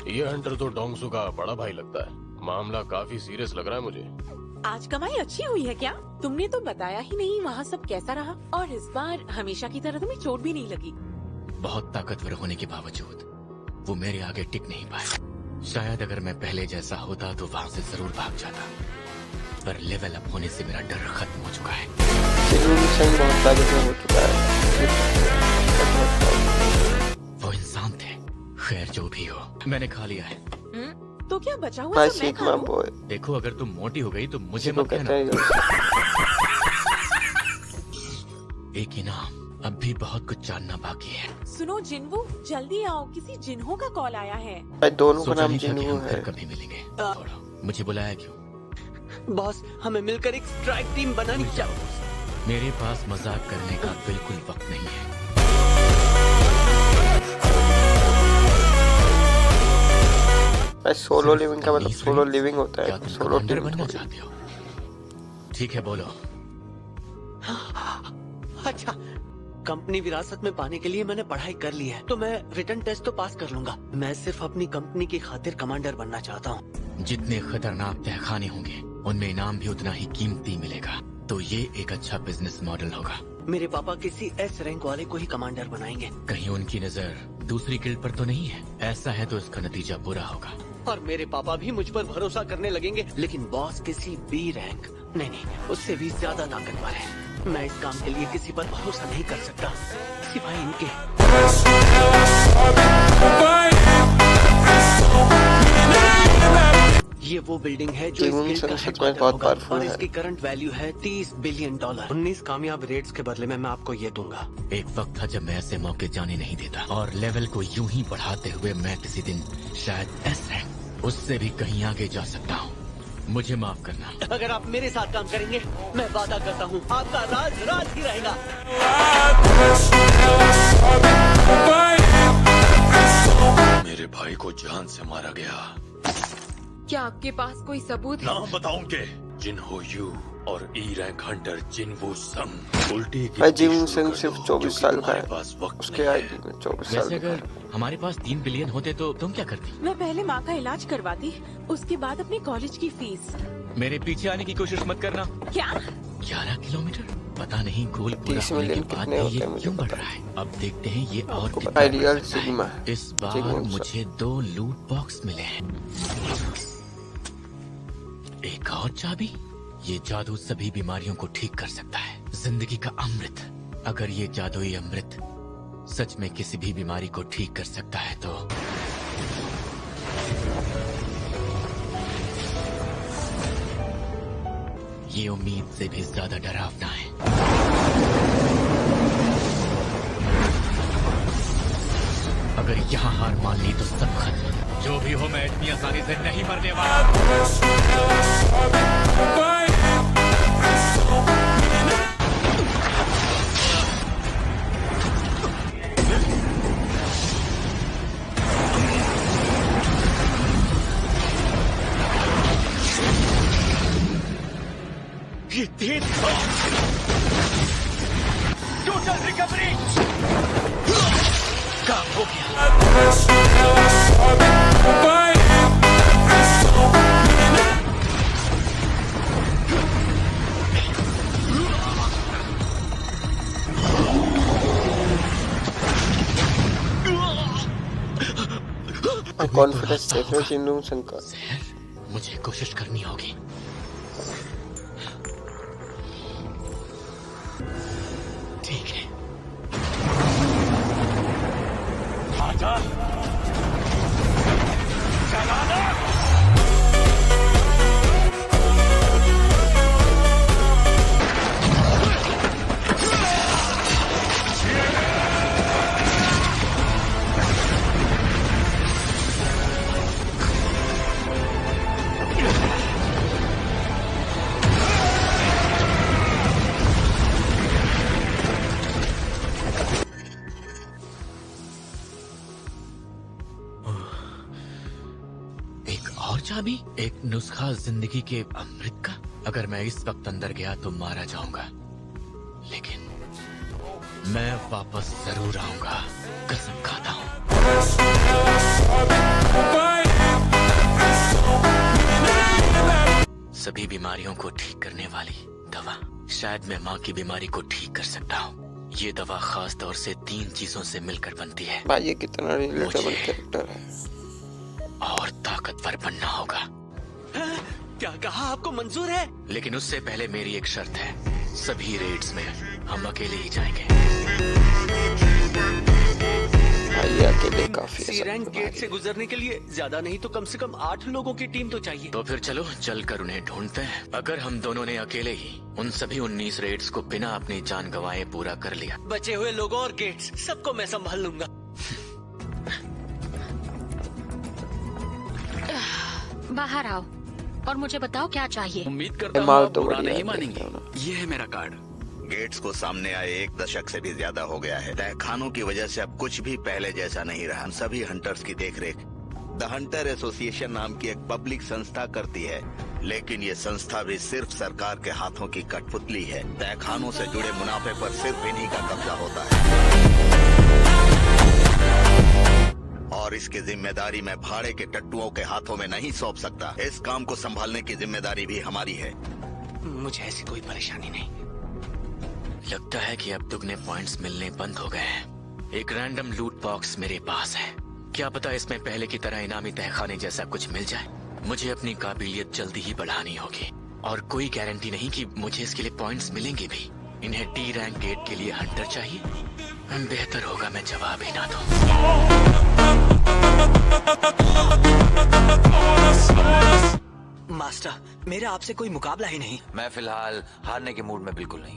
ये हंटर तो डोंगसू का बड़ा भाई लगता है। मामला काफी सीरियस लग रहा है मुझे। आज कमाई अच्छी हुई है क्या? तुमने तो बताया ही नहीं वहाँ सब कैसा रहा, और इस बार हमेशा की तरह तुम्हें चोट भी नहीं लगी। बहुत ताकतवर होने के बावजूद वो मेरे आगे टिक नहीं पाए। शायद अगर मैं पहले जैसा होता तो वहाँ से जरूर भाग जाता, पर लेवल अप होने से मेरा डर खत्म हो चुका है। बहुत ताकतवर हो चुका है। वो इंसान थे। खैर जो भी हो, मैंने खा लिया है। तो क्या बचा हुआ सब मैं खा लूं? देखो अगर तुम मोटी हो गई तो मुझे मत कहना। एक इनाम, अब भी बहुत कुछ जानना बाकी है। सुनो जिन्वू, जल्दी आओ, किसी जिन्हो का कॉल आया है। दोनों का नाम जिन्हो है। कभी मिलेंगे। मुझे बुलाया क्यों? बॉस, हमें मिलकर एक स्ट्राइक टीम बनानी चाहिए। मेरे पास मजाक करने का बिल्कुल वक्त नहीं है। सोलो लिविंग का मतलब सोलो लिविंग होता है। सोलो कमांडर बनना चाहते हो? ठीक है बोलो। अच्छा, कंपनी विरासत में पाने के लिए मैंने पढ़ाई कर ली है, तो मैं रिटर्न टेस्ट तो पास कर लूंगा। मैं सिर्फ अपनी कंपनी की खातिर कमांडर बनना चाहता हूँ। जितने खतरनाक तहखाने होंगे उनमें इनाम भी उतना ही कीमती मिलेगा, तो ये एक अच्छा बिजनेस मॉडल होगा। मेरे पापा किसी एस रैंक वाले को ही कमांडर बनाएंगे। कहीं उनकी नजर दूसरी गिल्ड पर तो नहीं है? ऐसा है तो इसका नतीजा बुरा होगा। और मेरे पापा भी मुझ पर भरोसा करने लगेंगे, लेकिन बॉस किसी बी रैंक, नहीं, उससे भी ज्यादा ताकतवर है। मैं इस काम के लिए किसी पर भरोसा नहीं कर सकता, सिवाय इनके। ये वो बिल्डिंग है जो इस गिल्ड का हेडक्वार्टर होगा, और इसकी करंट वैल्यू है $30 बिलियन। 19 कामयाब रेड्स के बदले में मैं आपको ये दूंगा। एक वक्त था जब मैं ऐसे मौके जाने नहीं देता, और लेवल को यूं ही बढ़ाते हुए मैं किसी दिन शायद एस रैंक, उससे भी कहीं आगे जा सकता हूँ। मुझे माफ करना। अगर आप मेरे साथ काम करेंगे, मैं वादा करता हूँ आपका राज राज ही रहेगा। मेरे भाई को जान से मारा गया। क्या आपके पास कोई सबूत है? नाम बताऊंगे। जिन्हो यू और ई रैंक हंटर जिनवू संग। उल्टी जिनवू संग सिर्फ 24 साल का है। उसके आईडी में 24 साल। वैसे अगर हमारे पास 3 बिलियन होते तो तुम क्या करती? मैं पहले माँ का इलाज करवाती, उसके बाद अपने कॉलेज की फीस। मेरे पीछे आने की कोशिश मत करना। क्या? 11 किलोमीटर? पता नहीं गोल पूरा होने के बाद भी ये क्यों बढ़ रहा है। अब देखते हैं ये और आइडियल सिग्मा। इस बार मुझे 2 लूट बॉक्स मिले हैं। एक और चाबी। ये जादू सभी बीमारियों को ठीक कर सकता है। जिंदगी का अमृत। अगर ये जादुई अमृत सच में किसी भी बीमारी को ठीक कर सकता है तो ये उम्मीद से भी ज्यादा डरावना है। अगर यहाँ हार मान ली तो सब खत्म। जो भी हो, मैं इतनी आसानी से नहीं मरने वाला। ये तेज टोटल रिकवरी काम हो गया। कॉन्फिडेंस देख लो जिन्नू संग का। मुझे कोशिश करनी होगी। ठीक है। आजा चलाना। चाबी, एक नुस्खा जिंदगी के अमृत का। अगर मैं इस वक्त अंदर गया तो मारा जाऊंगा, लेकिन मैं वापस जरूर आऊंगा, कसम खाता हूँ। बीमारियों को ठीक करने वाली दवा। शायद मैं माँ की बीमारी को ठीक कर सकता हूँ। ये दवा खास तौर से 3 चीजों से मिलकर बनती है। भाई ये कितना रिलेटेबल मुझे कैरेक्टर है। और ताकतवर बनना होगा। क्या कहा? आपको मंजूर है? लेकिन उससे पहले मेरी एक शर्त है, सभी रेड्स में हम अकेले ही जाएंगे। भाई ये अकेले काफी सी रैंक गेट से गुजरने के लिए ज्यादा नहीं तो कम से कम 8 लोगों की टीम तो चाहिए। तो फिर चलो चलकर उन्हें ढूंढते हैं। अगर हम दोनों ने अकेले ही उन सभी 19 रेड्स को बिना अपनी जान गंवाए पूरा कर लिया, बचे हुए लोगों और गेट्स सबको मैं संभाल लूंगा। बाहर आओ और मुझे बताओ क्या चाहिए। उम्मीद करता हूँ माल आप तो बुरा बढ़िया नहीं है, मानेंगे। देखते हो ना। ये है मेरा कार्ड। गेट्स को सामने आए 1 दशक से भी ज्यादा हो गया है। तहखानों की वजह से अब कुछ भी पहले जैसा नहीं रहा। सभी हंटर्स की देखरेख द हंटर एसोसिएशन नाम की एक पब्लिक संस्था करती है, लेकिन ये संस्था भी सिर्फ सरकार के हाथों की कठपुतली है। तहखानों से जुड़े मुनाफे पर सिर्फ इन्हीं का कब्जा होता है और इसकी जिम्मेदारी मैं भाड़े के टट्टुओं के हाथों में नहीं सौंप सकता। इस काम को संभालने की जिम्मेदारी भी हमारी है। मुझे ऐसी कोई परेशानी नहीं। लगता है कि अब दुगने पॉइंट्स मिलने बंद हो गए हैं। एक रैंडम लूट बॉक्स मेरे पास है। क्या पता इसमें पहले की तरह इनामी तहखाने जैसा कुछ मिल जाए। मुझे अपनी काबिलियत जल्दी ही बढ़ानी होगी और कोई गारंटी नहीं कि मुझे इसके लिए पॉइंट्स मिलेंगे भी। इन्हें टी रैंक गेट के लिए हंटर चाहिए। बेहतर होगा मैं जवाब ही ना दूं। मास्टर, मेरा आपसे कोई मुकाबला ही नहीं। मैं फिलहाल हारने के मूड में बिल्कुल नहीं।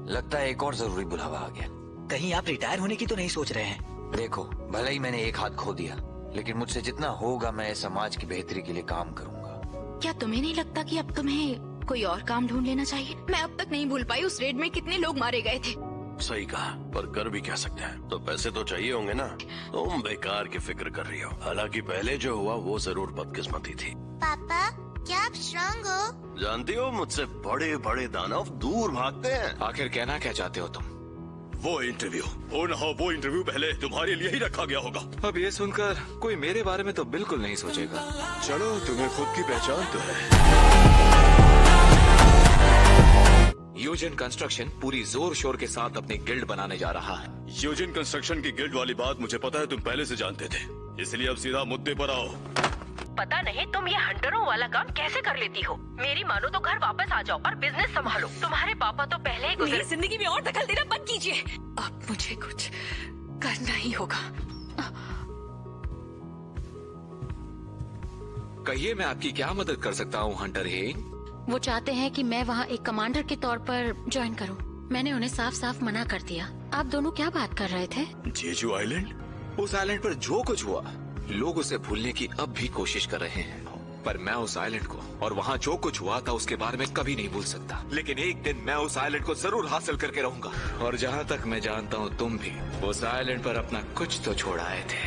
लगता है एक और जरूरी बुलावा आ गया। कहीं आप रिटायर होने की तो नहीं सोच रहे हैं? देखो, भले ही मैंने एक हाथ खो दिया, लेकिन मुझसे जितना होगा मैं समाज की बेहतरी के लिए काम करूंगा। क्या तुम्हें नहीं लगता कि अब तुम्हें कोई और काम ढूंढ लेना चाहिए? मैं अब तक नहीं भूल पाई उस रेड में कितने लोग मारे गए थे। सही कहा, पर कर भी क्या सकते हैं। तो पैसे तो चाहिए होंगे ना। तुम बेकार की फिक्र कर रही हो। हालांकि पहले जो हुआ वो जरूर बदकिस्मती थी। पापा, क्या आप स्ट्रांग हो? जानती हो, मुझसे बड़े बड़े दानव दूर भागते हैं। आखिर कहना क्या चाहते हो तुम? वो इंटरव्यू वो इंटरव्यू पहले तुम्हारे लिए ही रखा गया होगा। अब ये सुनकर कोई मेरे बारे में तो बिल्कुल नहीं सोचेगा। चलो, तुम्हें खुद की पहचान तो है। यूजन कंस्ट्रक्शन पूरी जोर शोर के साथ अपनी गिल्ड बनाने जा रहा है। यूजिन कंस्ट्रक्शन की गिल्ड वाली बात मुझे पता है, तुम पहले से जानते थे। इसलिए अब सीधा मुद्दे पर आओ। पता नहीं तुम ये हंटरों वाला काम कैसे कर लेती हो। मेरी मानो तो घर वापस आ जाओ और बिजनेस संभालो। तुम्हारे पापा तो पहले ही मेरी जिंदगी में और दखल देना बंद कीजिए। अब मुझे कुछ करना ही होगा। कहिए, मैं आपकी क्या मदद कर सकता हूँ हंटर हे? वो चाहते हैं कि मैं वहाँ एक कमांडर के तौर पर ज्वाइन करूँ। मैंने उन्हें साफ साफ मना कर दिया। आप दोनों क्या बात कर रहे थे? Jeju island? उस आइलैंड पर जो कुछ हुआ, लोग उसे भूलने की अब भी कोशिश कर रहे हैं। पर मैं उस आइलैंड को और वहाँ जो कुछ हुआ था उसके बारे में कभी नहीं भूल सकता। लेकिन एक दिन मैं उस आइलैंड को जरूर हासिल करके रहूंगा। और जहाँ तक मैं जानता हूँ, तुम भी उस आइलैंड पर अपना कुछ तो छोड़ आए थे।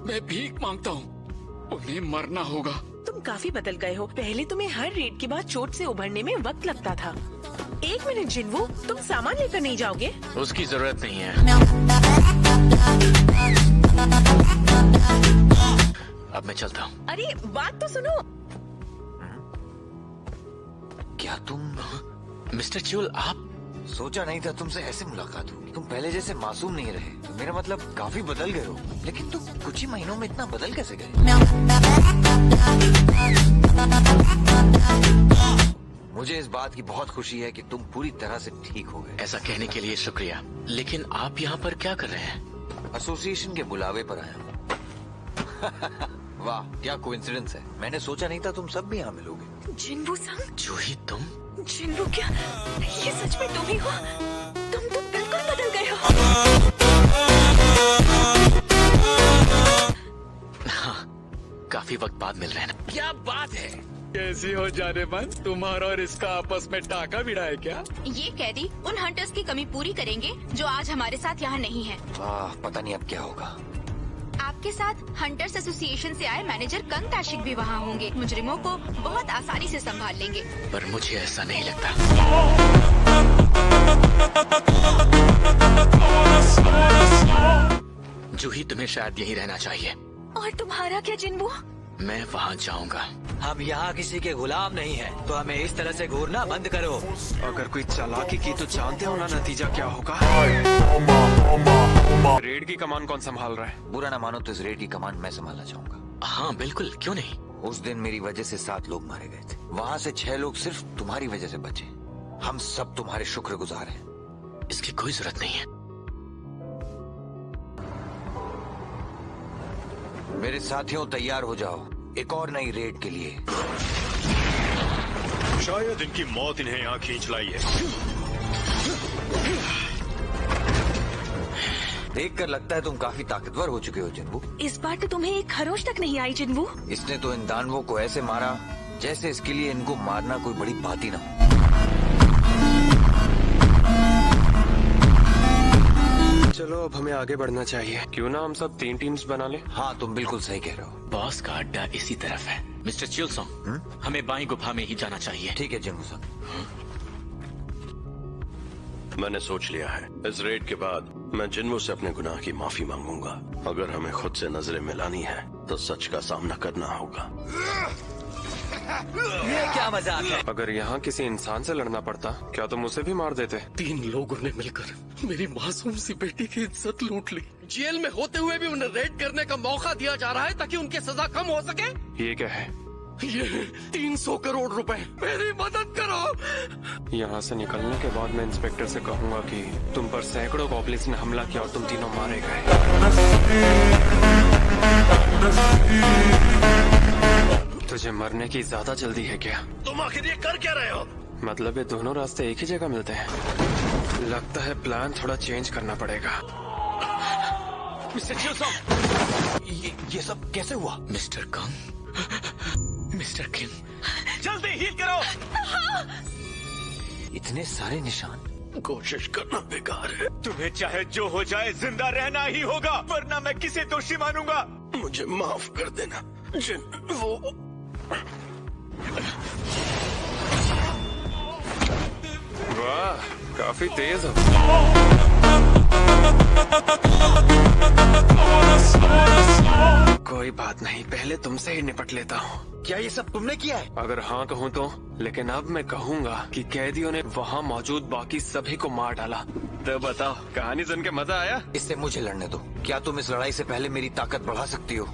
मैं भीख मांगता हूँ, उन्हें मरना होगा। तुम काफी बदल गए हो। पहले तुम्हें हर रेड के बाद चोट से उभरने में वक्त लगता था। 1 मिनट जिन्वू, तुम सामान लेकर नहीं जाओगे? उसकी जरूरत नहीं है। अब मैं चलता हूँ। अरे बात तो सुनो। क्या तुम? मिस्टर च्यूल, आप? सोचा नहीं था तुमसे ऐसे मुलाकात होगी। तुम पहले जैसे मासूम नहीं रहे। मेरा मतलब काफी बदल गए हो। लेकिन तुम कुछ ही महीनों में इतना बदल कैसे गए? मुझे इस बात की बहुत खुशी है कि तुम पूरी तरह से ठीक हो गए। ऐसा कहने के लिए शुक्रिया। लेकिन आप यहाँ पर क्या कर रहे हैं? एसोसिएशन के बुलावे पर आया हूँ। वाह, क्या कोइंसिडेंस है। मैंने सोचा नहीं था तुम सब भी यहाँ मिलोगे। जिन्वू संग? जूही, तुम? जिन्वू, क्या ये सच में तुम ही हो? तुम तो बिल्कुल बदल गए हो। हाँ, काफी वक्त बाद मिल रहे हैं ना। क्या बात है? कैसी हो जाने मन? तुम्हारा और इसका आपस में टाका भिड़ा है क्या? ये कैदी उन हंटर्स की कमी पूरी करेंगे जो आज हमारे साथ यहाँ नहीं है। वाह, पता नहीं अब क्या होगा। आपके साथ हंटर्स एसोसिएशन से आए मैनेजर कंग ताशिक भी वहाँ होंगे। मुजरिमों को बहुत आसानी से संभाल लेंगे। पर मुझे ऐसा नहीं लगता। जूही, तुम्हें शायद यहीं रहना चाहिए। और तुम्हारा क्या जिन्वू? मैं वहाँ जाऊंगा। हम यहाँ किसी के गुलाम नहीं हैं, तो हमें इस तरह से घूरना बंद करो। अगर कोई चालाकी की तो जानते हो ना नतीजा क्या होगा। रेड की कमान कौन संभाल रहा है? बुरा ना मानो तो इस रेड की कमान मैं संभालना चाहूंगा। हाँ बिल्कुल, क्यों नहीं। उस दिन मेरी वजह से 7 लोग मारे गए थे, वहाँ से 6 लोग सिर्फ तुम्हारी वजह से बचे। हम सब तुम्हारे शुक्रगुजार हैं। इसकी कोई जरूरत नहीं है। मेरे साथियों तैयार हो जाओ एक और नई रेड के लिए। शायद इनकी मौत इन्हें यहाँ खींच लाई है। देखकर लगता है तुम काफी ताकतवर हो चुके हो जिन्वू। इस बार तो तुम्हें एक खरोच तक नहीं आई जिन्वू। इसने तो इन दानवों को ऐसे मारा जैसे इसके लिए इनको मारना कोई बड़ी बात ही ना हो। चलो अब हमें आगे बढ़ना चाहिए। क्यों ना हम सब 3 टीम्स बना ले। हाँ तुम बिल्कुल सही कह रहे हो। बॉस का अड्डा इसी तरफ है। मिस्टर चिलसोंग, हमें बाईं गुफा में ही जाना चाहिए। ठीक है जिन्वू सन। मैंने सोच लिया है, इस रेड के बाद मैं जिन्वू से अपने गुनाह की माफी मांगूंगा। अगर हमें खुद से नजरें मिलानी है तो सच का सामना करना होगा। ये क्या मजाक है? अगर यहाँ किसी इंसान से लड़ना पड़ता क्या तुम उसे भी मार देते? 3 लोगों ने मिलकर मेरी मासूम सी बेटी की इज्जत लूट ली। जेल में होते हुए भी उन्हें रेड करने का मौका दिया जा रहा है ताकि उनकी सजा कम हो सके। ये क्या है? ये 300 करोड़ रुपए। मेरी मदद करो। यहाँ से निकलने के बाद मैं इंस्पेक्टर से कहूँगा कि तुम पर सैकड़ों गॉब्लिन्स ने हमला किया और तुम तीनों मारे गए। तुझे मरने की ज्यादा जल्दी है क्या? तुम आखिर ये कर क्या रहे हो? मतलब ये दोनों रास्ते एक ही जगह मिलते हैं। लगता है प्लान थोड़ा चेंज करना पड़ेगा। मिस्टर चिलसोंग, ये सब कैसे हुआ? मिस्टर कंग, मिस्टर किम, जल्दी हील करो। इतने सारे निशान। कोशिश करना बेकार है। तुम्हें चाहे जो हो जाए जिंदा रहना ही होगा, वरना मैं किसे दोषी मानूंगा। मुझे माफ कर देना जिन्वू। वाह, काफी तेज हो। कोई बात नहीं, पहले तुमसे ही निपट लेता हूँ। क्या ये सब तुमने किया है? अगर हाँ कहूँ तो, लेकिन अब मैं कहूँगा कि कैदियों ने वहाँ मौजूद बाकी सभी को मार डाला। तो बताओ, कहानी सुन के मजा आया? इससे मुझे लड़ने दो। क्या तुम इस लड़ाई से पहले मेरी ताकत बढ़ा सकती हो?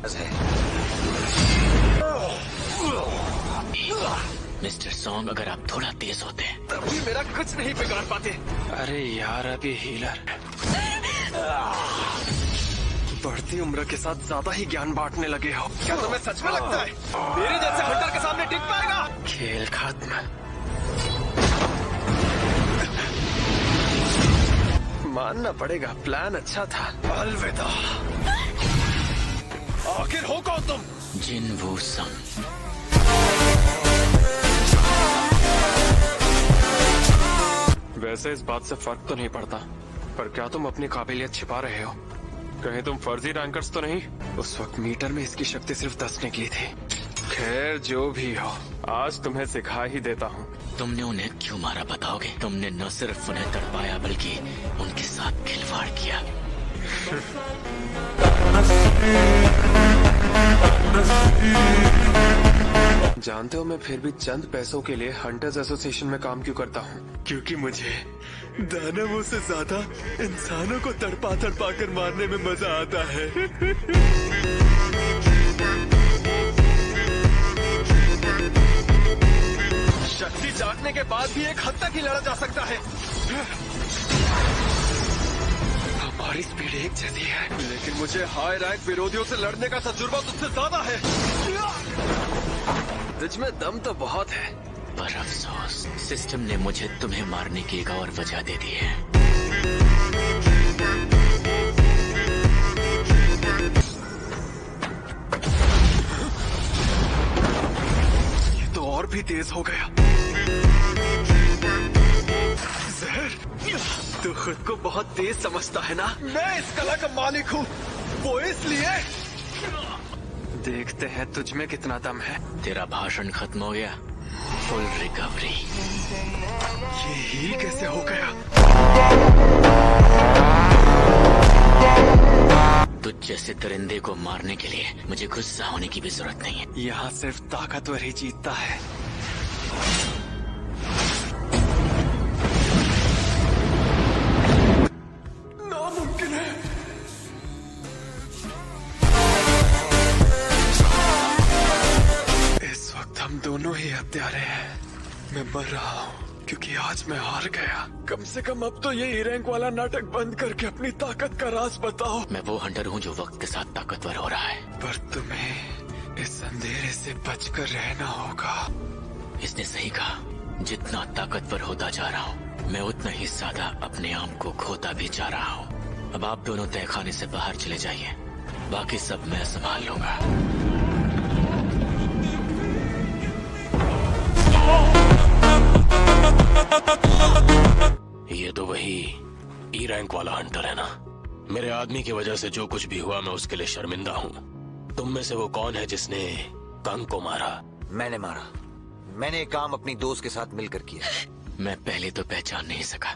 मिस्टर सॉन्ग, अगर आप थोड़ा तेज होते तब भी मेरा कुछ नहीं बिगाड़ पाते। अरे यार, अभी हीलर बढ़ती उम्र के साथ ज्यादा ही ज्ञान बांटने लगे हो। क्या तुम्हें सच में लगता है मेरे जैसे हंटर के सामने टिक पाएगा? खेल खत्म। मानना पड़ेगा, प्लान अच्छा था। अलविदा। आखिर हो कौन तुम? जिन्वू सन। वैसे इस बात से फर्क तो नहीं पड़ता, पर क्या तुम अपनी काबिलियत छिपा रहे हो? कहीं तुम फर्जी रैंकर्स तो नहीं? उस वक्त मीटर में इसकी शक्ति सिर्फ 10 निकली थी। खैर जो भी हो, आज तुम्हें सिखा ही देता हूँ। तुमने उन्हें क्यों मारा बताओगे? तुमने न सिर्फ उन्हें तड़पाया बल्कि उनके साथ खिलवाड़ किया। जानते हो, मैं फिर भी चंद पैसों के लिए हंटर्स एसोसिएशन में काम क्यों करता हूँ? क्योंकि मुझे दानवों से ज्यादा इंसानों को तड़पा तड़पा कर मारने में मजा आता है। शक्ति जागने के बाद भी एक हद तक ही लड़ा जा सकता है। हमारी स्पीड एक जैसी है, लेकिन मुझे हाई रैंक विरोधियों से लड़ने का तजुर्बा तुझसे ज्यादा है। तुझ में दम तो बहुत है, पर अफसोस सिस्टम ने मुझे तुम्हें मारने की एक और वजह दे दी है। ये तो और भी तेज हो गया। जहर, तू खुद को बहुत तेज समझता है ना? मैं इस कला का मालिक हूँ, वो इसलिए। देखते हैं तुझ में कितना दम है। तेरा भाषण खत्म हो गया। Full recovery. ये कैसे हो गया? तुझ जैसे जैसे दरिंदे को मारने के लिए मुझे गुस्सा होने की भी जरूरत नहीं है। यहाँ सिर्फ ताकतवर ही जीतता है। नामुमकिन है। इस वक्त हम दोनों ही हत्यारे हैं। मैं मर रहा हूँ क्योंकि आज मैं हार गया। कम से कम अब तो ये ई रैंक वाला नाटक बंद करके अपनी ताकत का राज बताओ। मैं वो हंटर हूँ जो वक्त के साथ ताकतवर हो रहा है। पर तुम्हें इस अंधेरे से बचकर रहना होगा। इसने सही कहा। जितना ताकतवर होता जा रहा हूँ मैं उतना ही ज्यादा अपने आप को खोता भी जा रहा हूँ। अब आप दोनों तहखाने से बाहर चले जाइए, बाकी सब मैं संभाल लूंगा। ये तो वही ई रैंक वाला हंटर है ना? मेरे आदमी की वजह से जो कुछ भी हुआ मैं उसके लिए शर्मिंदा हूँ। तुम में से वो कौन है जिसने कंग को मारा? मैंने मारा। मैंने एक काम अपनी दोस्त के साथ मिलकर किया। मैं पहले तो पहचान नहीं सका,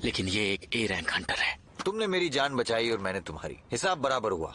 लेकिन ये एक ए रैंक हंटर है। तुमने मेरी जान बचाई और मैंने तुम्हारी। हिसाब बराबर हुआ।